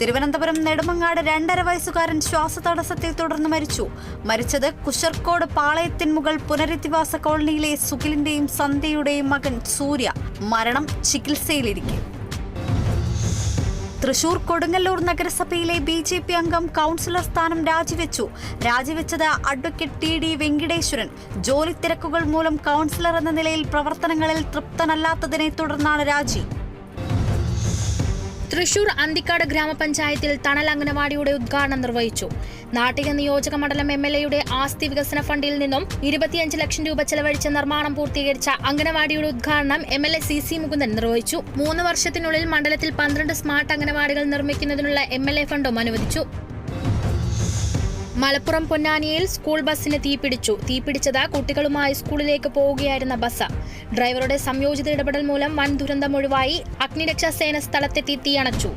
തിരുവനന്തപുരം നെടുമങ്ങാട് 2.5 വയസ്സുകാരൻ ശ്വാസതടസ്സത്തെ തുടർന്ന് മരിച്ചത് കുശർക്കോട് പാളയത്തിൻമുകൾ പുനരധിവാസ കോളനിയിലെ സുഖിലിന്റെയും സന്ധ്യയുടെയും മകൻ സൂര്യ. മരണം ചികിത്സയിലിരിക്കെ. തൃശൂർ കൊടുങ്ങല്ലൂർ നഗരസഭയിലെ BJP അംഗം കൗൺസിലർ സ്ഥാനം രാജിവെച്ചത് അഡ്വക്കേറ്റ് TD വെങ്കിടേശ്വരൻ. ജോലി തിരക്കുകൾ മൂലം കൗൺസിലർ എന്ന നിലയിൽ പ്രവർത്തനങ്ങളിൽ തൃപ്തനല്ലാത്തതിനെ തുടർന്നാണ് രാജി. തൃശൂർ അന്തിക്കാട് ഗ്രാമപഞ്ചായത്തിൽ തണൽ അംഗനവാടിയുടെ ഉദ്ഘാടനം നിർവഹിച്ചു. നാട്ടിക നിയോജക മണ്ഡലം MLAയുടെ ആസ്തി വികസന ഫണ്ടിൽ നിന്നും 25 ലക്ഷം രൂപ ചെലവഴിച്ച് നിർമ്മാണം പൂർത്തീകരിച്ച അംഗനവാടിയുടെ ഉദ്ഘാടനം MLA CC മുകുന്ദൻ നിർവഹിച്ചു. 3 വർഷത്തിനുള്ളിൽ മണ്ഡലത്തിൽ 12 സ്മാർട്ട് അംഗനവാടികൾ നിർമ്മിക്കുന്നതിനുള്ള MLA ഫണ്ടും അനുവദിച്ചു. മലപ്പുറം പൊന്നാനിയിൽ സ്കൂൾ ബസ്സിന് തീപിടിച്ചത് കുട്ടികളുമായി സ്കൂളിലേക്ക് പോവുകയായിരുന്ന ബസ്. ഡ്രൈവറുടെ സംയോജിത ഇടപെടൽ മൂലം വൻ ദുരന്തം ഒഴിവായി. അഗ്നിരക്ഷാസേന സ്ഥലത്തെത്തി തീയണച്ചു.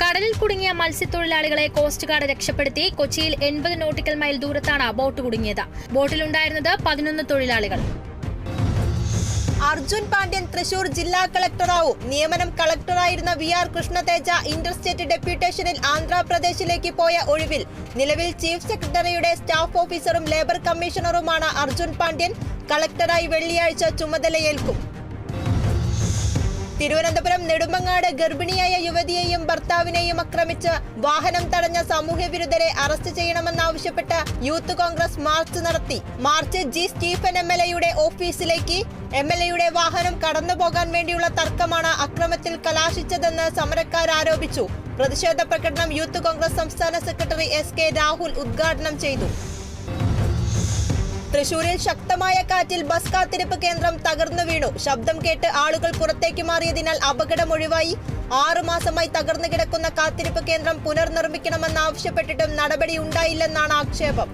കടലിൽ കുടുങ്ങിയ മത്സ്യത്തൊഴിലാളികളെ കോസ്റ്റ് ഗാർഡ് രക്ഷപ്പെടുത്തി. കൊച്ചിയിൽ 80 നോട്ടിക്കൽ മൈൽ ദൂരത്താണ് ബോട്ട് കുടുങ്ങിയത്. ബോട്ടിലുണ്ടായിരുന്നത് 11 തൊഴിലാളികൾ. അർജുൻ പാണ്ഡ്യൻ തൃശൂർ ജില്ലാ കളക്ടറാവും. നിയമനം കളക്ടറായിരുന്ന VR കൃഷ്ണതേജ ഇന്റർസ്റ്റേറ്റ് ഡെപ്യൂട്ടേഷനിൽ ആന്ധ്രാപ്രദേശിലേക്ക് പോയ ഒഴിവിൽ നിലവിൽ ചീഫ് സെക്രട്ടറിയുടെ സ്റ്റാഫ് ഓഫീസറും ലേബർ കമ്മീഷണറുമാണ് അർജുൻ പാണ്ഡ്യൻ. കളക്ടറായി വെള്ളിയാഴ്ച ചുമതലയേൽക്കും. തിരുവനന്തപുരം നെടുമങ്ങാട് ഗർഭിണിയായ യുവതിയെയും ഭർത്താവിനെയും ആക്രമിച്ച് വാഹനം തടഞ്ഞ സാമൂഹ്യവിരുദ്ധരെ അറസ്റ്റ് ചെയ്യണമെന്നാവശ്യപ്പെട്ട് യൂത്ത് കോൺഗ്രസ് മാർച്ച് നടത്തി. March G. സ്റ്റീഫൻ MLAയുടെ ഓഫീസിലേക്ക്. MLAയുടെ വാഹനം കടന്നുപോകാൻ വേണ്ടിയുള്ള തർക്കമാണ് അക്രമത്തിൽ കലാശിച്ചതെന്ന് സമരക്കാർ ആരോപിച്ചു. പ്രതിഷേധ പ്രകടനം യൂത്ത് കോൺഗ്രസ് സംസ്ഥാന സെക്രട്ടറി SK രാഹുൽ ഉദ്ഘാടനം ചെയ്തു. തൃശൂരിൽ ശക്തമായ കാറ്റിൽ ബസ് കാത്തിരിപ്പ് കേന്ദ്രം തകർന്നു വീണു. ശബ്ദം കേട്ട് ആളുകൾ പുറത്തേക്ക് മാറിയതിനാൽ അപകടം ഒഴിവായി. 6 മാസമായി തകർന്നു കിടക്കുന്ന കാത്തിരിപ്പ് കേന്ദ്രം പുനർനിർമ്മിക്കണമെന്നാവശ്യപ്പെട്ടിട്ടും നടപടി ഉണ്ടായില്ലെന്നാണ് ആക്ഷേപം.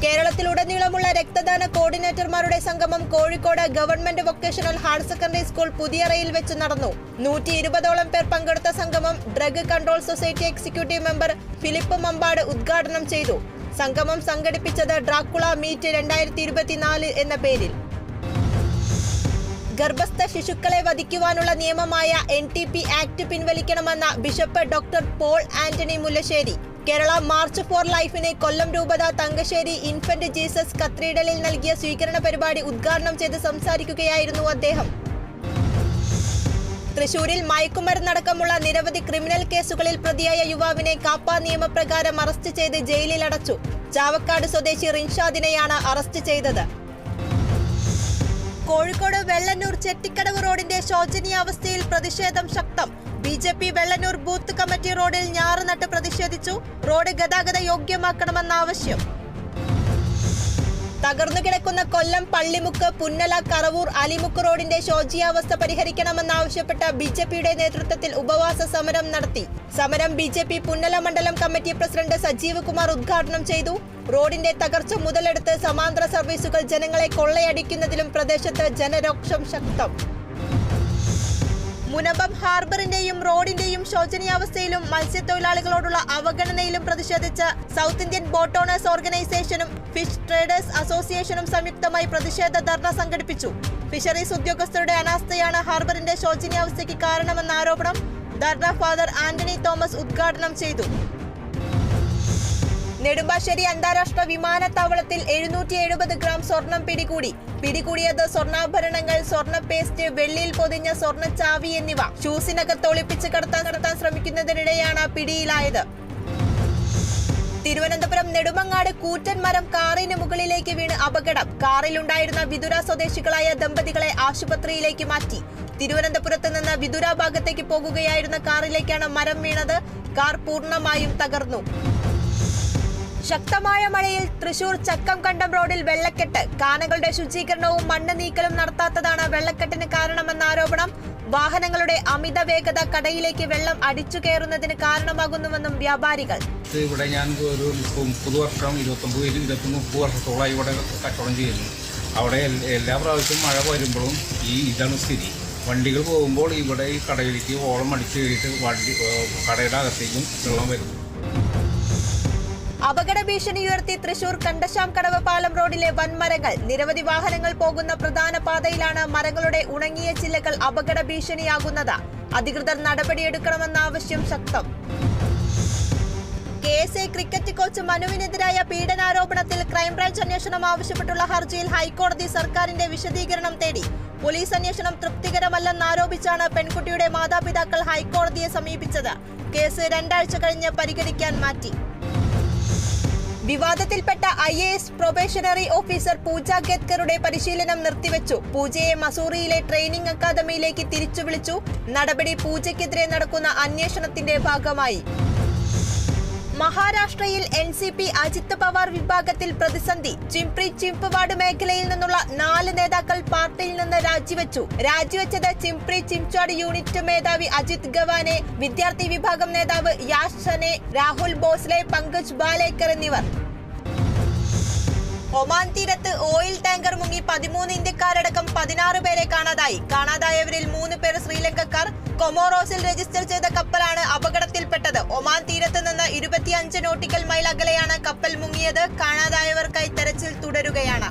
കേരളത്തിലുടനീളമുള്ള രക്തദാന കോർഡിനേറ്റർമാരുടെ സംഗമം Kozhikode government vocational higher secondary school പുതിയറയിൽ വെച്ച് നടന്നു. 120ഓളം പേർ പങ്കെടുത്ത സംഗമം drug control society executive member Philip Mambad ഉദ്ഘാടനം ചെയ്തു. സംഗമം സംഘടിപ്പിച്ചത് ഡ്രാക്കുള മീറ്റ് 2024 എന്ന പേരിൽ. ഗർഭസ്ഥ ശിശുക്കളെ വധിക്കുവാനുള്ള നിയമമായ NTP ആക്ട് പിൻവലിക്കണമെന്ന bishop doctor Paul Antony Mullassery. Kerala March for ലൈഫിന് കൊല്ലം രൂപത തങ്കശ്ശേരി ഇൻഫന്റ് ജീസസ് കത്തീഡ്രലിൽ നൽകിയ സ്വീകരണ പരിപാടി ഉദ്ഘാടനം ചെയ്ത് സംസാരിക്കുകയായിരുന്നു അദ്ദേഹം. തൃശൂരിൽ മയക്കുമരുന്നടക്കമുള്ള നിരവധി ക്രിമിനൽ കേസുകളിൽ പ്രതിയായ യുവാവിനെ കാപ്പ നിയമപ്രകാരം അറസ്റ്റ് ചെയ്ത് ജയിലിൽ അടച്ചു. ചാവക്കാട് സ്വദേശി റിൻഷാദിനെയാണ് അറസ്റ്റ് ചെയ്തത്. കോഴിക്കോട് വെള്ളന്നൂർ ചെട്ടിക്കടവ് റോഡിന്റെ ശോചനീയാവസ്ഥയിൽ പ്രതിഷേധം ശക്തം. BJP വെള്ളന്നൂർ ബൂത്ത് കമ്മിറ്റി റോഡിൽ ഞാറ് നട്ട് പ്രതിഷേധിച്ചു. റോഡ് ഗതാഗത യോഗ്യമാക്കണമെന്ന ആവശ്യം. തകർന്നു കിടക്കുന്ന കൊല്ലം പള്ളിമുക്ക് പുന്നല കറവൂർ അലിമുക്ക് റോഡിന്റെ ശോചനീയാവസ്ഥ പരിഹരിക്കണമെന്നാവശ്യപ്പെട്ട് BJPയുടെ നേതൃത്വത്തിൽ ഉപവാസ സമരം നടത്തി. സമരം BJP പുന്നല മണ്ഡലം കമ്മിറ്റി പ്രസിഡന്റ് സജീവ് കുമാർ ഉദ്ഘാടനം ചെയ്തു. റോഡിന്റെ തകർച്ച മുതലെടുത്ത് സമാന്തര സർവീസുകൾ ജനങ്ങളെ കൊള്ളയടിക്കുന്നതിലും പ്രദേശത്ത് ജനരോക്ഷം ശക്തം. മുനമ്പം ഹാർബറിന്റെയും റോഡിന്റെയും ശോചനീയാവസ്ഥയിലും മത്സ്യത്തൊഴിലാളികളോടുള്ള അവഗണനയിലും പ്രതിഷേധിച്ച് സൗത്ത് ഇന്ത്യൻ ബോട്ട് ഓണേഴ്സ് ഓർഗനൈസേഷനും ഫിഷ് ട്രേഡേഴ്സ് അസോസിയേഷനും സംയുക്തമായി പ്രതിഷേധ ധർണ സംഘടിപ്പിച്ചു. ഫിഷറീസ് ഉദ്യോഗസ്ഥരുടെ അനാസ്ഥയാണ് ഹാർബറിന്റെ ശോചനീയാവസ്ഥയ്ക്ക് കാരണമെന്ന ആരോപണം. ധർണ ഫാദർ ആന്റണി തോമസ് ഉദ്ഘാടനം ചെയ്തു. നെടുമ്പാശ്ശേരി അന്താരാഷ്ട്ര വിമാനത്താവളത്തിൽ 770 ഗ്രാം സ്വർണം പിടികൂടിയത് സ്വർണ്ണാഭരണങ്ങൾ, സ്വർണ്ണ പേസ്റ്റ്, വെള്ളിയിൽ പൊതിഞ്ഞ സ്വർണ്ണ ചാവി എന്നിവ ഷൂസിനകത്ത് ഒളിപ്പിച്ച് കടത്താൻ ശ്രമിക്കുന്നതിനിടെയാണ് പിടിയിലായത്. തിരുവനന്തപുരം നെടുമങ്ങാട് കൂറ്റൻ മരം കാറിന് മുകളിലേക്ക് വീണ് അപകടം. കാറിലുണ്ടായിരുന്ന വിതുര സ്വദേശികളായ ദമ്പതികളെ ആശുപത്രിയിലേക്ക് മാറ്റി. തിരുവനന്തപുരത്ത് നിന്ന് വിതുര ഭാഗത്തേക്ക് പോകുകയായിരുന്ന കാറിലേക്കാണ് മരം വീണത്. കാർ പൂർണ്ണമായും തകർന്നു. ശക്തമായ മഴയിൽ തൃശൂർ ചക്കംകണ്ടം റോഡിൽ വെള്ളക്കെട്ട്. കാനകളുടെ ശുചീകരണവും മണ്ണ് നീക്കലും നടത്താത്തതാണ് വെള്ളക്കെട്ടിന് കാരണമെന്ന ആരോപണം. വാഹനങ്ങളുടെ അമിത വേഗത കടയിലേക്ക് വെള്ളം അടിച്ചു കയറുന്നതിന് കാരണമാകുന്നുവെന്നും വ്യാപാരികൾ. ഇവിടെ ഞാൻ ഒരു 30 വർഷം 29-30 വർഷത്തോളമായി ഇവിടെ കച്ചവടം ചെയ്യുന്നു. അവിടെ എല്ലാ പ്രാവശ്യവും മഴ വരുമ്പോഴും ഇതാണ് സ്ഥിതി. വണ്ടികൾ പോകുമ്പോൾ ഇവിടെ ഈ കടയിലേക്ക് ഓളം അടിച്ചു കയറിയിട്ട് കടയുടെ അകത്തേക്കും വെള്ളം വരുന്നു. അപകട ഭീഷണി ഉയർത്തി തൃശൂർ കണ്ടശാംകടവ് പാലം റോഡിലെ വൻമരങ്ങൾ. നിരവധി വാഹനങ്ങൾ പോകുന്ന പ്രധാന പാതയിലാണ് മരങ്ങളുടെ ഉണങ്ങിയ ചില്ലകൾ അപകട ഭീഷണിയാകുന്നത്. അധികൃതർ നടപടിയെടുക്കണമെന്ന ആവശ്യം ശക്തം. KSA ക്രിക്കറ്റ് കോച്ച് മനുവിനെതിരായ പീഡനാരോപണത്തിൽ ക്രൈംബ്രാഞ്ച് അന്വേഷണം ആവശ്യപ്പെട്ടുള്ള ഹർജിയിൽ ഹൈക്കോടതി സർക്കാരിന്റെ വിശദീകരണം തേടി. പോലീസ് അന്വേഷണം തൃപ്തികരമല്ലെന്നാരോപിച്ചാണ് പെൺകുട്ടിയുടെ മാതാപിതാക്കൾ ഹൈക്കോടതിയെ സമീപിച്ചത്. കേസ് 2 ആഴ്ച കഴിഞ്ഞ് പരിഗണിക്കാൻ മാറ്റി. വിവാദത്തിൽപ്പെട്ട IAS പ്രൊബേഷണറി ഓഫീസർ പൂജ ഗേത്കറുടെ പരിശീലനം നിർത്തിവെച്ചു. പൂജയെ മസൂറിയിലെ ട്രെയിനിംഗ് അക്കാദമിയിലേക്ക് തിരിച്ചു വിളിച്ചു. നടപടി പൂജയ്ക്കെതിരെ നടക്കുന്ന അന്വേഷണത്തിന്റെ ഭാഗമായി. മഹാരാഷ്ട്രയിൽ NCP അജിത് പവാർ വിഭാഗത്തിൽ പ്രതിസന്ധി. ചിംപ്രി ചിംപ്വാഡ് മേഖലയിൽ നിന്നുള്ള 4 നേതാക്കൾ പാർട്ടിയിൽ നിന്ന് രാജിവെച്ചത് ചിംപ്രി ചിംച്വാഡ് യൂണിറ്റ് മേധാവി അജിത് ഗവാനെ, വിദ്യാർത്ഥി വിഭാഗം നേതാവ് യാഷ് ഷനെ, രാഹുൽ ഭോസ്ലെ, പങ്കജ് ബാലേക്കർ എന്നിവർ. ഒമാൻ തീരത്ത് ഓയിൽ ടാങ്കർ മുങ്ങി 13 ഇന്ത്യക്കാരടക്കം 16 പേരെ കാണാതായി. കാണാതായവരിൽ 3 പേർ ശ്രീലങ്കക്കാർ. കൊമോറോസിൽ രജിസ്റ്റർ ചെയ്ത കപ്പലാണ് അപകടത്തിൽപ്പെട്ടത്. ഒമാൻ തീരത്ത് നിന്ന് 25 നോട്ടിക്കൽ മൈൽ അകലെയാണ് കപ്പൽ മുങ്ങിയത്. കാണാതായവർക്കായി തെരച്ചിൽ തുടരുകയാണ്.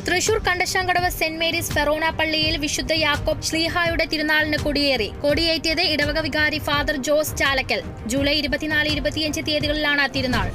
തൃശൂർ കണ്ടശാംകടവ് സെന്റ് മേരീസ് ഫെറോന പള്ളിയിൽ വിശുദ്ധ യാക്കോബ് ശ്ലീഹായുടെ തിരുനാളിന് കൊടിയേറി. കൊടിയേറ്റിയത് ഇടവക വികാരി ഫാദർ ജോസ് ചാലക്കൽ. ജൂലൈ 24-25 തീയതികളിലാണ് തിരുനാൾ.